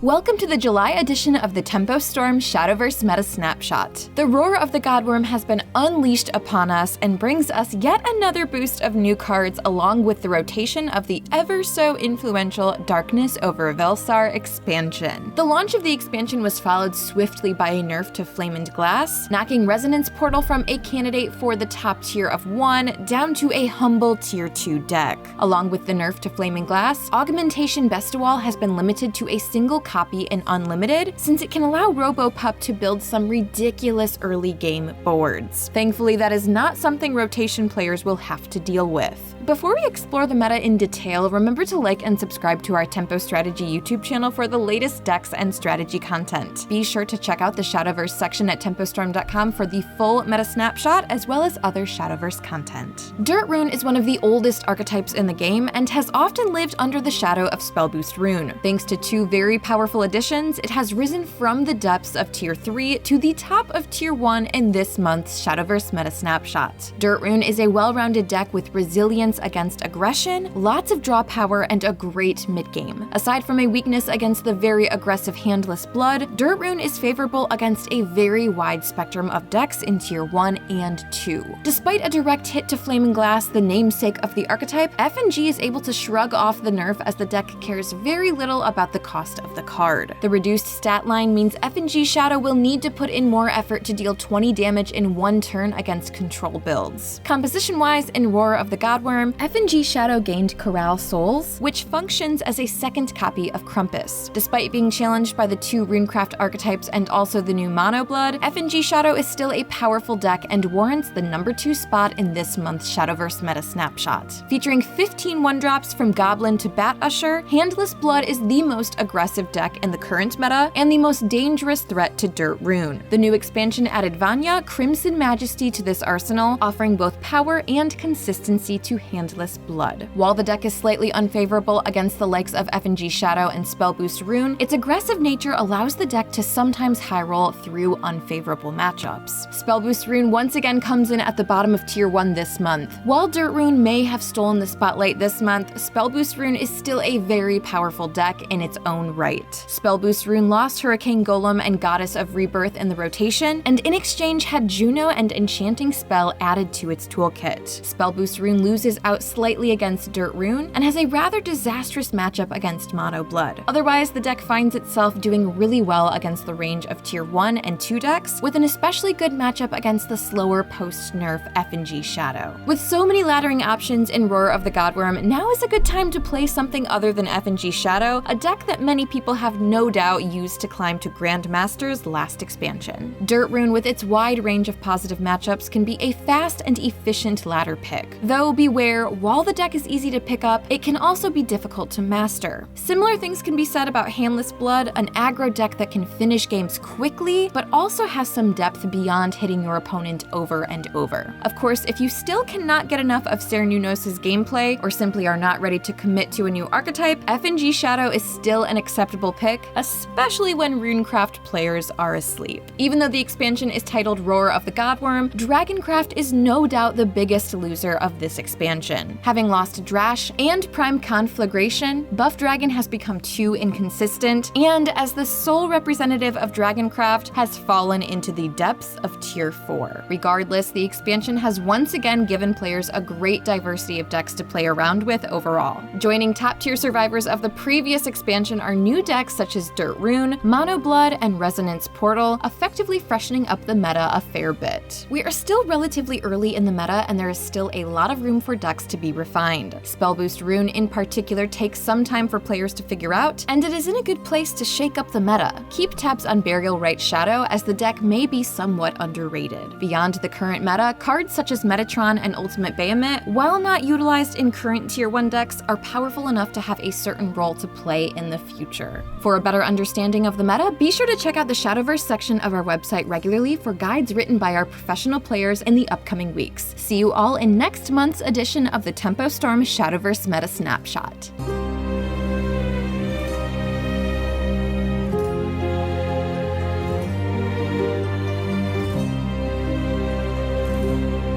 Welcome to the July edition of the Tempo Storm Shadowverse Meta Snapshot. The roar of the Godwyrm has been unleashed upon us and brings us yet another boost of new cards along with the rotation of the ever so influential Darkness over Vellsar expansion. The launch of the expansion was followed swiftly by a nerf to Flame and Glass, knocking Resonance Portal from a candidate for the top tier of 1 down to a humble tier 2 deck. Along with the nerf to Flame and Glass, Augmentation Bestiwall has been limited to a single copy in Unlimited, since it can allow RoboPup to build some ridiculous early game boards. Thankfully, that is not something rotation players will have to deal with. Before we explore the meta in detail, remember to like and subscribe to our Tempo Strategy YouTube channel for the latest decks and strategy content. Be sure to check out the Shadowverse section at tempostorm.com for the full meta snapshot, as well as other Shadowverse content. Dirt Rune is one of the oldest archetypes in the game and has often lived under the shadow of Spellboost Rune. Thanks to 2 very powerful additions, it has risen from the depths of Tier 3 to the top of Tier 1 in this month's Shadowverse Meta Snapshot. Dirt Rune is a well-rounded deck with resilience against aggression, lots of draw power, and a great mid-game. Aside from a weakness against the very aggressive Handless Blood, Dirt Rune is favorable against a very wide spectrum of decks in Tier 1 and 2. Despite a direct hit to Flaming Glass, the namesake of the archetype, F&G is able to shrug off the nerf as the deck cares very little about the cost of the card. The reduced stat line means F&G Shadow will need to put in more effort to deal 20 damage in 1 turn against control builds. Composition-wise, in Roar of the Godwyrm, F&G Shadow gained Corral Souls, which functions as a second copy of Krampus. Despite being challenged by the 2 Runecraft archetypes and also the new Mono Blood, F&G Shadow is still a powerful deck and warrants the number 2 spot in this month's Shadowverse Meta Snapshot. Featuring 15 1-drops from Goblin to Bat Usher, Handless Blood is the most aggressive deck in the current meta and the most dangerous threat to Dirt Rune. The new expansion added Vanya, Crimson Majesty to this arsenal, offering both power and consistency to Handless Blood. While the deck is slightly unfavorable against the likes of F&G Shadow and Spellboost Rune, its aggressive nature allows the deck to sometimes high roll through unfavorable matchups. Spellboost Rune once again comes in at the bottom of Tier 1 this month. While Dirt Rune may have stolen the spotlight this month, Spellboost Rune is still a very powerful deck in its own right. Spellboost Rune lost Hurricane Golem and Goddess of Rebirth in the rotation, and in exchange had Juno and Enchanting Spell added to its toolkit. Spellboost Rune loses out slightly against Dirt Rune and has a rather disastrous matchup against Mono Blood. Otherwise, the deck finds itself doing really well against the range of Tier 1 and 2 decks, with an especially good matchup against the slower post-nerf F&G Shadow. With so many laddering options in Roar of the Godwyrm, now is a good time to play something other than F&G Shadow, a deck that many people have no doubt used to climb to Grandmaster's last expansion. Dirt Rune, with its wide range of positive matchups, can be a fast and efficient ladder pick. Though beware, while the deck is easy to pick up, it can also be difficult to master. Similar things can be said about Handless Blood, an aggro deck that can finish games quickly, but also has some depth beyond hitting your opponent over and over. Of course, if you still cannot get enough of Cernunnos' gameplay, or simply are not ready to commit to a new archetype, F&G Shadow is still an acceptable pick, especially when Runecraft players are asleep. Even though the expansion is titled Roar of the Godwyrm, Dragoncraft is no doubt the biggest loser of this expansion. Having lost Drash and Prime Conflagration, Buff Dragon has become too inconsistent, and as the sole representative of Dragoncraft, has fallen into the depths of Tier 4. Regardless, the expansion has once again given players a great diversity of decks to play around with overall. Joining top-tier survivors of the previous expansion are new decks such as Dirt Rune, Mono Blood, and Resonance Portal, effectively freshening up the meta a fair bit. We are still relatively early in the meta, and there is still a lot of room for decks to be refined. Spellboost Rune in particular takes some time for players to figure out, and it is in a good place to shake up the meta. Keep tabs on Burial Rite Shadow, as the deck may be somewhat underrated. Beyond the current meta, cards such as Metatron and Ultimate Bahamut, while not utilized in current Tier 1 decks, are powerful enough to have a certain role to play in the future. For a better understanding of the meta, be sure to check out the Shadowverse section of our website regularly for guides written by our professional players in the upcoming weeks. See you all in next month's edition of the Tempo Storm Shadowverse Meta Snapshot.